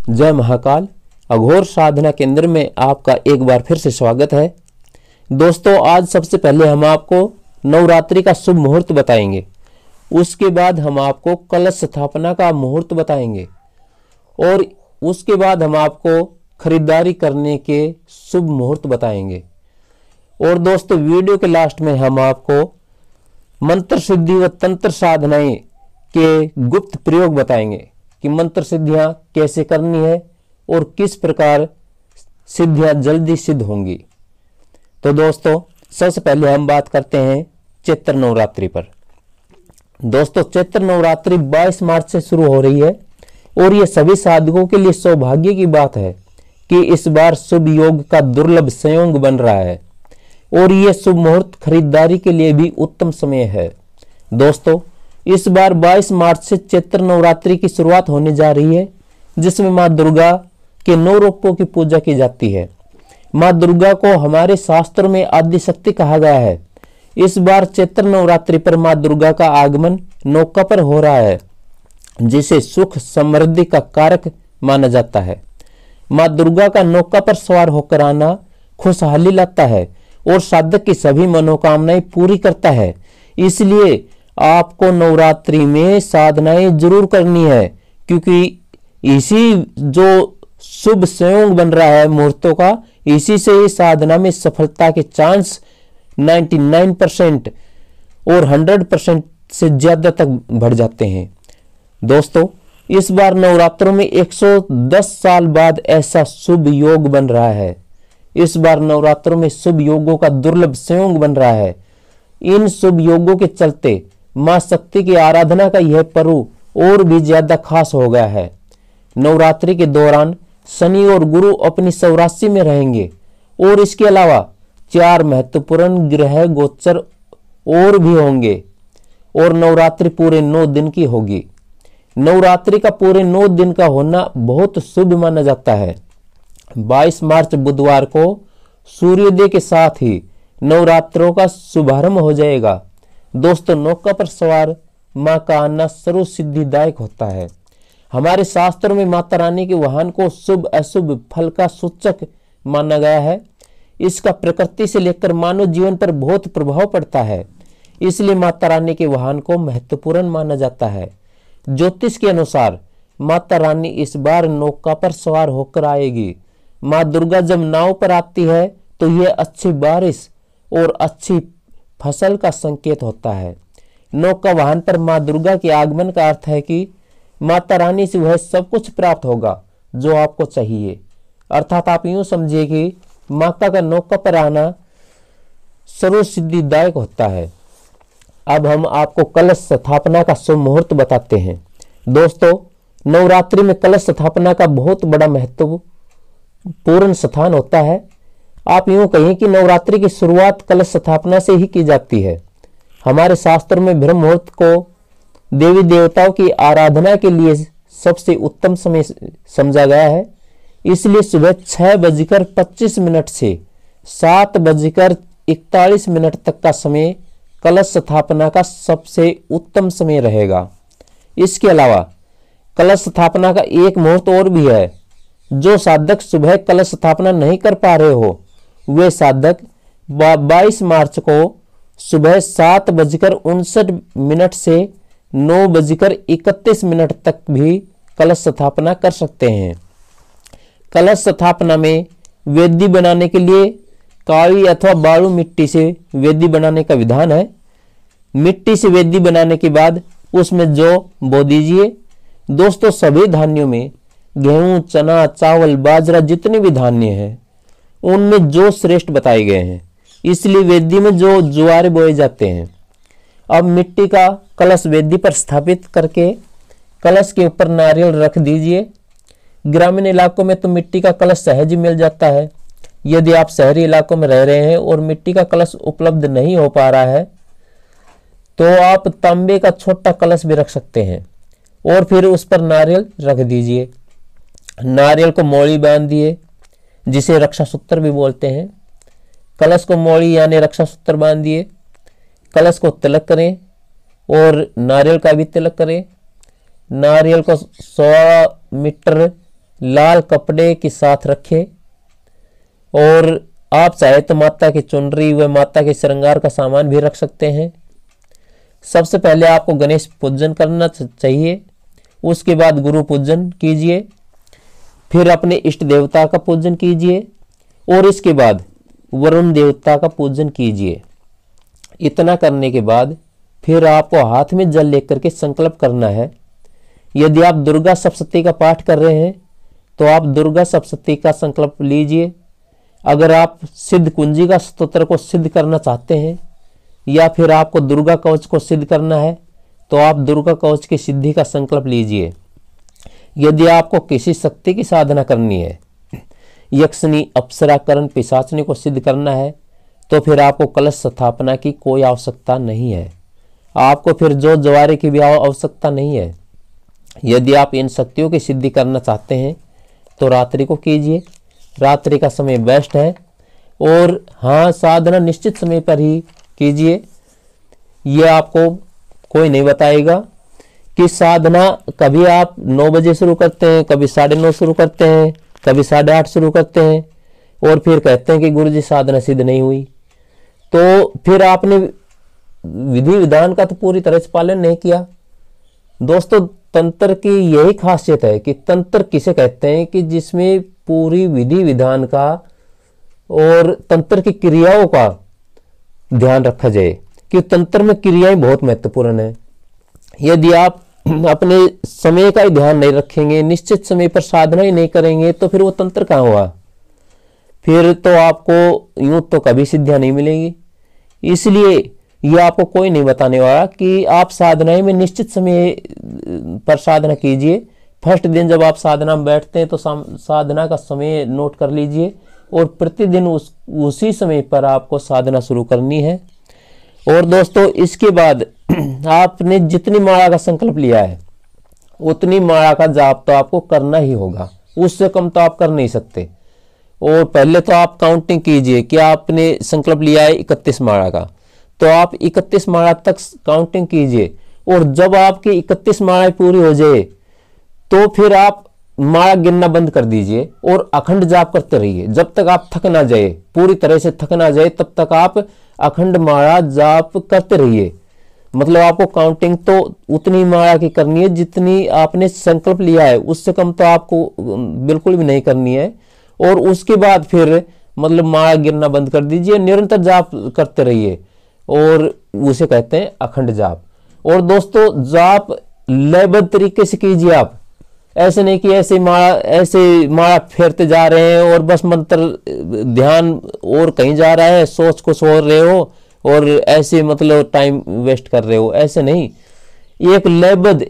जय महाकाल। अघोर साधना केंद्र में आपका एक बार फिर से स्वागत है। दोस्तों, आज सबसे पहले हम आपको नवरात्रि का शुभ मुहूर्त बताएंगे। उसके बाद हम आपको कलश स्थापना का मुहूर्त बताएंगे और उसके बाद हम आपको खरीदारी करने के शुभ मुहूर्त बताएंगे। और दोस्तों, वीडियो के लास्ट में हम आपको मंत्र सिद्धि व तंत्र साधनाएं के गुप्त प्रयोग बताएंगे कि मंत्र सिद्धियां कैसे करनी है और किस प्रकार सिद्धियां जल्दी सिद्ध होंगी। तो दोस्तों, सबसे पहले हम बात करते हैं चैत्र नवरात्रि पर। दोस्तों, चैत्र नवरात्रि 22 मार्च से शुरू हो रही है और ये सभी साधकों के लिए सौभाग्य की बात है कि इस बार शुभ योग का दुर्लभ संयोग बन रहा है और ये शुभ मुहूर्त खरीदारी के लिए भी उत्तम समय है। दोस्तों, इस बार 22 मार्च से चैत्र नवरात्रि की शुरुआत होने जा रही है, जिसमें मां दुर्गा के 9 रूपों की पूजा की जाती है। मां दुर्गा को हमारे शास्त्रों में आदि शक्ति कहा गया है। इस बार चैत्र नवरात्रि पर मां दुर्गा का आगमन नौका पर हो रहा है, जिसे सुख समृद्धि का कारक माना जाता है। मां दुर्गा का नौका पर सवार होकर आना खुशहाली लाता है और साधक की सभी मनोकामनाएं पूरी करता है। इसलिए आपको नवरात्रि में साधनाएं जरूर करनी है, क्योंकि इसी जो शुभ संयोग बन रहा है मुहूर्तों का, इसी से ही साधना में सफलता के चांस 99% और 100% से ज्यादा तक बढ़ जाते हैं। दोस्तों, इस बार नवरात्रों में 110 साल बाद ऐसा शुभ योग बन रहा है। इस बार नवरात्रों में शुभ योगों का दुर्लभ संयोग बन रहा है। इन शुभ योगों के चलते मां शक्ति की आराधना का यह पर्व और भी ज्यादा खास हो गया है। नवरात्रि के दौरान शनि और गुरु अपनी स्वराशि में रहेंगे और इसके अलावा 4 महत्वपूर्ण ग्रह गोचर और भी होंगे और नवरात्रि पूरे 9 दिन की होगी। नवरात्रि का पूरे 9 दिन का होना बहुत शुभ माना जाता है। 22 मार्च बुधवार को सूर्योदय के साथ ही नवरात्रों का शुभारंभ हो जाएगा। दोस्तों, नौका पर सवार मां का आना सर्व सिद्धिदायक होता है। हमारे शास्त्रों में माता रानी के वाहन को शुभ अशुभ फल का सूचक माना गया है। इसका प्रकृति से लेकर मानव जीवन पर बहुत प्रभाव पड़ता है, इसलिए माता रानी के वाहन को महत्वपूर्ण माना जाता है। ज्योतिष के अनुसार माता रानी इस बार नौका पर सवार होकर आएगी। मां दुर्गा जब नाव पर आती है तो यह अच्छी बारिश और अच्छी फसल का संकेत होता है। नौका वाहन पर मां दुर्गा के आगमन का अर्थ है कि माता रानी से वह सब कुछ प्राप्त होगा जो आपको चाहिए। अर्थात आप यूं समझिए कि माता का नौका पर आना सर्व सिद्धिदायक होता है। अब हम आपको कलश स्थापना का शुभ मुहूर्त बताते हैं। दोस्तों, नवरात्रि में कलश स्थापना का बहुत बड़ा महत्वपूर्ण स्थान होता है। आप यूं कहें कि नवरात्रि की शुरुआत कलश स्थापना से ही की जाती है। हमारे शास्त्र में ब्रह्म मुहूर्त को देवी देवताओं की आराधना के लिए सबसे उत्तम समय समझा गया है। इसलिए सुबह 6:25 से 7:41 तक का समय कलश स्थापना का सबसे उत्तम समय रहेगा। इसके अलावा कलश स्थापना का एक मुहूर्त और भी है। जो साधक सुबह कलश स्थापना नहीं कर पा रहे हो, वे साधक 22 मार्च को सुबह 7:59 से 9:31 तक भी कलश स्थापना कर सकते हैं। कलश स्थापना में वेदी बनाने के लिए काली अथवा बालू मिट्टी से वेदी बनाने का विधान है। मिट्टी से वेदी बनाने के बाद उसमें जौ बो दीजिए। दोस्तों, सभी धान्यों में गेहूं, चना, चावल, बाजरा जितने भी धान्य हैं उनमें जौ श्रेष्ठ बताए गए हैं, इसलिए वेदी में जो ज्वारे बोए जाते हैं। अब मिट्टी का कलश वेदी पर स्थापित करके कलश के ऊपर नारियल रख दीजिए। ग्रामीण इलाकों में तो मिट्टी का कलश सहज ही मिल जाता है। यदि आप शहरी इलाकों में रह रहे हैं और मिट्टी का कलश उपलब्ध नहीं हो पा रहा है, तो आप तांबे का छोटा कलश भी रख सकते हैं और फिर उस पर नारियल रख दीजिए। नारियल को मौली बांध दिए, जिसे रक्षा सूत्र भी बोलते हैं। कलश को मौली यानी रक्षा सूत्र बांध दिए। कलश को तिलक करें और नारियल का भी तिलक करें। नारियल को 100 मीटर लाल कपड़े के साथ रखें और आप चाहे तो माता की चुनरी व माता के श्रृंगार का सामान भी रख सकते हैं। सबसे पहले आपको गणेश पूजन करना चाहिए, उसके बाद गुरु पूजन कीजिए, फिर अपने इष्ट देवता का पूजन कीजिए और इसके बाद वरुण देवता का पूजन कीजिए। इतना करने के बाद फिर आपको हाथ में जल लेकर के संकल्प करना है। यदि आप दुर्गा सप्तशती का पाठ कर रहे हैं तो आप दुर्गा सप्तशती का संकल्प लीजिए। अगर आप सिद्ध कुंजी का स्तोत्र को सिद्ध करना चाहते हैं या फिर आपको दुर्गा कवच को सिद्ध करना है तो आप दुर्गा कवच की सिद्धि का संकल्प लीजिए। यदि आपको किसी शक्ति की साधना करनी है, यक्षिणी अप्सरा करण पिशाचनी को सिद्ध करना है तो फिर आपको कलश स्थापना की कोई आवश्यकता नहीं है, आपको फिर जोत जवारे की भी आवश्यकता नहीं है। यदि आप इन शक्तियों की सिद्धि करना चाहते हैं तो रात्रि को कीजिए, रात्रि का समय बेस्ट है। और हाँ, साधना निश्चित समय पर ही कीजिए। ये आपको कोई नहीं बताएगा कि साधना कभी आप 9 बजे शुरू करते हैं, कभी 9:30 शुरू करते हैं, कभी 8:30 शुरू करते हैं और फिर कहते हैं कि गुरुजी साधना सिद्ध नहीं हुई। तो फिर आपने विधि विधान का तो पूरी तरह से पालन नहीं किया। दोस्तों, तंत्र की यही खासियत है कि तंत्र किसे कहते हैं कि जिसमें पूरी विधि विधान का और तंत्र की क्रियाओं का ध्यान रखा जाए, कि तंत्र में क्रियाएं बहुत महत्वपूर्ण है। यदि आप अपने समय का ही ध्यान नहीं रखेंगे, निश्चित समय पर साधना ही नहीं करेंगे तो फिर वो तंत्र कहाँ हुआ? फिर तो आपको यूं तो कभी सिद्धियां नहीं मिलेगी। इसलिए ये आपको कोई नहीं बताने वाला कि आप साधनाएं में निश्चित समय पर साधना कीजिए। फर्स्ट दिन जब आप साधना में बैठते हैं तो साधना का समय नोट कर लीजिए और प्रतिदिन उसी समय पर आपको साधना शुरू करनी है। और दोस्तों, इसके बाद आपने जितनी माला का संकल्प लिया है उतनी माला का जाप तो आपको करना ही होगा, उससे कम तो आप कर नहीं सकते। और पहले तो आप काउंटिंग कीजिए कि आपने संकल्प लिया है 31 माला का, तो आप 31 माला तक काउंटिंग कीजिए और जब आपकी 31 माला पूरी हो जाए तो फिर आप माला गिनना बंद कर दीजिए और अखंड जाप करते रहिए जब तक आप थक ना जाए, पूरी तरह से थक ना जाए तब तक आप अखंड माला जाप करते रहिए। मतलब आपको काउंटिंग तो उतनी माला की करनी है जितनी आपने संकल्प लिया है, उससे कम तो आपको बिल्कुल भी नहीं करनी है। और उसके बाद फिर मतलब माला गिनना बंद कर दीजिए, निरंतर जाप करते रहिए और उसे कहते हैं अखंड जाप। और दोस्तों, जाप लयबद्ध तरीके से कीजिए। आप ऐसे नहीं कि ऐसे माला फेरते जा रहे हैं और बस मंत्र ध्यान और कहीं जा रहा है, सोच को छोड़ रहे हो और ऐसे मतलब टाइम वेस्ट कर रहे हो, ऐसे नहीं। एक लयबद्ध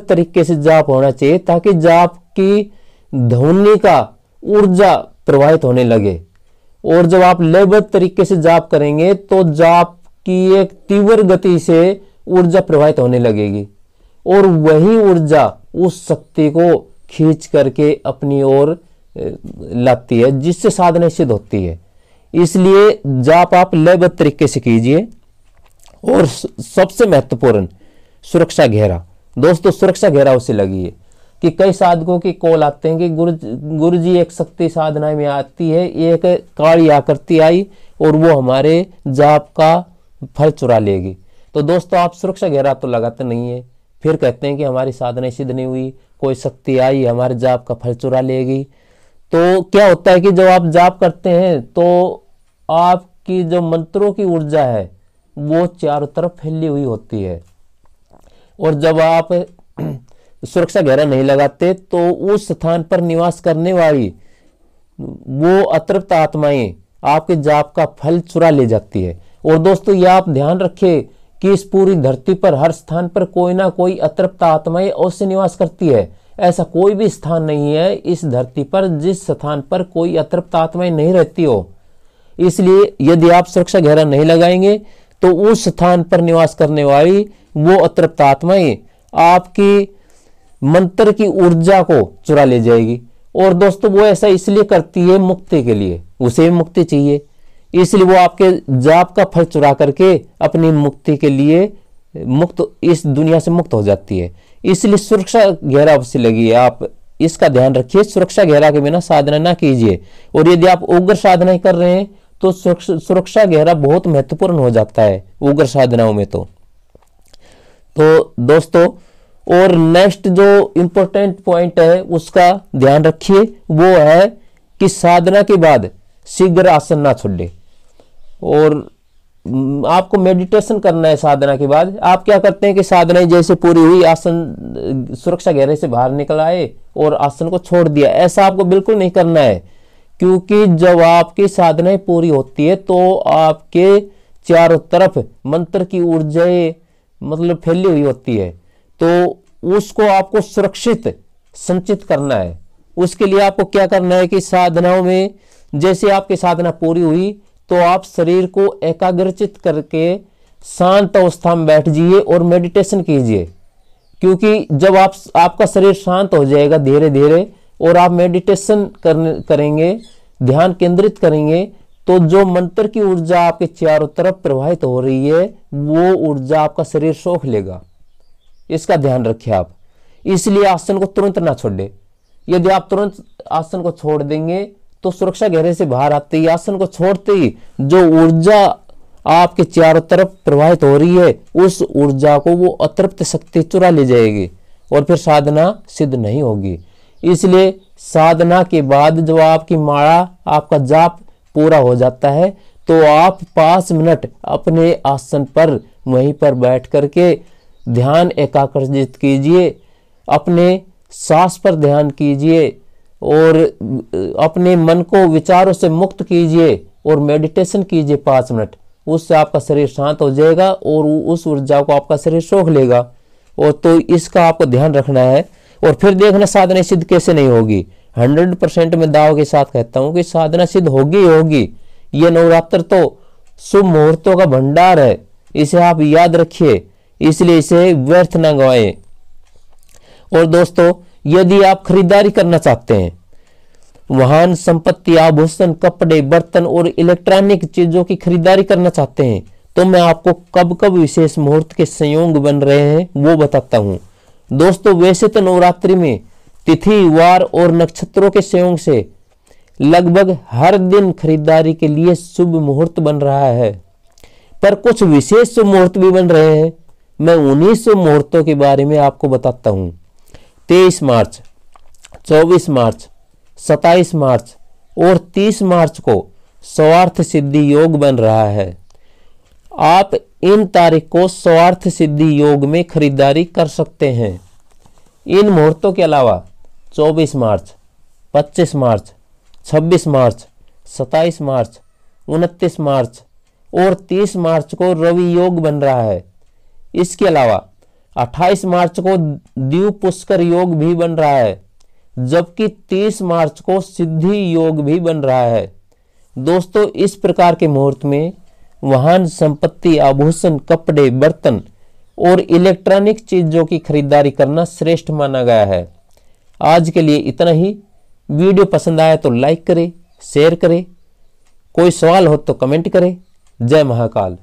तरीके से जाप होना चाहिए ताकि जाप की ध्वनि का ऊर्जा प्रवाहित होने लगे। और जब आप लयबद्ध तरीके से जाप करेंगे तो जाप की एक तीव्र गति से ऊर्जा प्रवाहित होने लगेगी और वही ऊर्जा उस शक्ति को खींच करके अपनी ओर लाती है, जिससे साधना सिद्ध होती है। इसलिए जाप आप लयबद्ध तरीके से कीजिए। और सबसे महत्वपूर्ण, सुरक्षा घेरा। दोस्तों, सुरक्षा घेरा उसे लगी है कि कई साधकों की कॉल आते हैं कि गुरुजी एक शक्ति साधना में आती है, एक काली आकृति आई और वो हमारे जाप का फल चुरा लेगी। तो दोस्तों, आप सुरक्षा घेरा तो लगाते नहीं है, फिर कहते हैं कि हमारी साधना सिद्ध नहीं हुई, कोई शक्ति आई हमारे जाप का फल चुरा लेगी। तो क्या होता है कि जब आप जाप करते हैं तो आपकी जो मंत्रों की ऊर्जा है वो चारों तरफ फैली हुई होती है। और जब आप सुरक्षा घेरा नहीं लगाते तो उस स्थान पर निवास करने वाली वो अतृप्त आत्माएं आपके जाप का फल चुरा ले जाती है। और दोस्तों, ये आप ध्यान रखें कि इस पूरी धरती पर हर स्थान पर कोई ना कोई अतृप्त आत्माएं अवश्य निवास करती है। ऐसा कोई भी स्थान नहीं है इस धरती पर जिस स्थान पर कोई अतृप्त आत्माएं नहीं रहती हो। इसलिए यदि आप सुरक्षा घेरा नहीं लगाएंगे तो उस स्थान पर निवास करने वाली वो अतृप्त आत्माएं आपकी मंत्र की ऊर्जा को चुरा ले जाएगी। और दोस्तों, वो ऐसा इसलिए करती है मुक्ति के लिए, उसे मुक्ति चाहिए, इसलिए वो आपके जाप का फल चुरा करके अपनी मुक्ति के लिए इस दुनिया से मुक्त हो जाती है। इसलिए सुरक्षा घेरा से लगी है। आप इसका ध्यान रखिए, सुरक्षा घेरा के बिना साधना ना कीजिए। और यदि आप उग्र साधना कर रहे हैं तो सुरक्षा घेरा बहुत महत्वपूर्ण हो जाता है उग्र साधनाओं में। तो दोस्तों, और नेक्स्ट जो इंपॉर्टेंट पॉइंट है उसका ध्यान रखिए, वो है कि साधना के बाद शीघ्र आसन ना छोड़े। और आपको मेडिटेशन करना है साधना के बाद। आप क्या करते हैं कि साधना जैसे पूरी हुई, आसन सुरक्षा घेरे से बाहर निकल आए और आसन को छोड़ दिया, ऐसा आपको बिल्कुल नहीं करना है। क्योंकि जब आपकी साधनाएं पूरी होती है तो आपके चारों तरफ मंत्र की ऊर्जाएं मतलब फैली हुई होती है, तो उसको आपको सुरक्षित संचित करना है। उसके लिए आपको क्या करना है कि साधनाओं में जैसे आपकी साधना पूरी हुई तो आप शरीर को एकाग्रचित करके शांत अवस्था में बैठ जाइए और मेडिटेशन कीजिए। क्योंकि जब आपका शरीर शांत हो जाएगा धीरे धीरे और आप मेडिटेशन करेंगे, ध्यान केंद्रित करेंगे, तो जो मंत्र की ऊर्जा आपके चारों तरफ प्रवाहित हो रही है वो ऊर्जा आपका शरीर सोख लेगा। इसका ध्यान रखिए आप। इसलिए आसन को तुरंत ना छोड़े। यदि आप तुरंत आसन को छोड़ देंगे तो सुरक्षा घेरे से बाहर आते ही, आसन को छोड़ते ही जो ऊर्जा आपके चारों तरफ प्रवाहित हो रही है उस ऊर्जा को वो अतृप्त शक्ति चुरा ले जाएगी और फिर साधना सिद्ध नहीं होगी। इसलिए साधना के बाद जो आपकी माला, आपका जाप पूरा हो जाता है तो आप 5 मिनट अपने आसन पर वहीं पर बैठ करके ध्यान एकाग्रचित कीजिए, अपने सांस पर ध्यान कीजिए और अपने मन को विचारों से मुक्त कीजिए और मेडिटेशन कीजिए 5 मिनट। उससे आपका शरीर शांत हो जाएगा और उस ऊर्जा को आपका शरीर सोख लेगा। और तो इसका आपको ध्यान रखना है। और फिर देखना साधना सिद्ध कैसे नहीं होगी। 100% में दाव के साथ कहता हूं कि साधना सिद्ध होगी होगी। ये नवरात्र तो शुभ मुहूर्तों का भंडार है, इसे आप याद रखिए, इसलिए इसे व्यर्थ ना गवाएं। और दोस्तों, यदि आप खरीदारी करना चाहते हैं, वाहन, संपत्ति, आभूषण, कपड़े, बर्तन और इलेक्ट्रॉनिक चीजों की खरीदारी करना चाहते हैं तो मैं आपको कब कब विशेष मुहूर्त के संयोग बन रहे हैं वो बताता हूं। दोस्तों, वैसे तो नवरात्रि में तिथि, वार और नक्षत्रों के संयोग से लगभग हर दिन खरीदारी के लिए शुभ मुहूर्त बन रहा है, पर कुछ विशेष शुभ मुहूर्त भी बन रहे हैं। मैं उन्हीं शुभ मुहूर्तों के बारे में आपको बताता हूं। 23 मार्च, 24 मार्च, 27 मार्च और 30 मार्च को स्वार्थ सिद्धि योग बन रहा है। आप इन तारीख को स्वार्थ सिद्धि योग में खरीदारी कर सकते हैं। इन मुहूर्तों के अलावा 24 मार्च, 25 मार्च, 26 मार्च, 27 मार्च, 29 मार्च और 30 मार्च को रवि योग बन रहा है। इसके अलावा 28 मार्च को द्यू पुष्कर योग भी बन रहा है, जबकि 30 मार्च को सिद्धि योग भी बन रहा है। दोस्तों, इस प्रकार के मुहूर्त में वाहन, संपत्ति, आभूषण, कपड़े, बर्तन और इलेक्ट्रॉनिक चीजों की खरीदारी करना श्रेष्ठ माना गया है। आज के लिए इतना ही। वीडियो पसंद आया तो लाइक करें, शेयर करें, कोई सवाल हो तो कमेंट करें। जय महाकाल।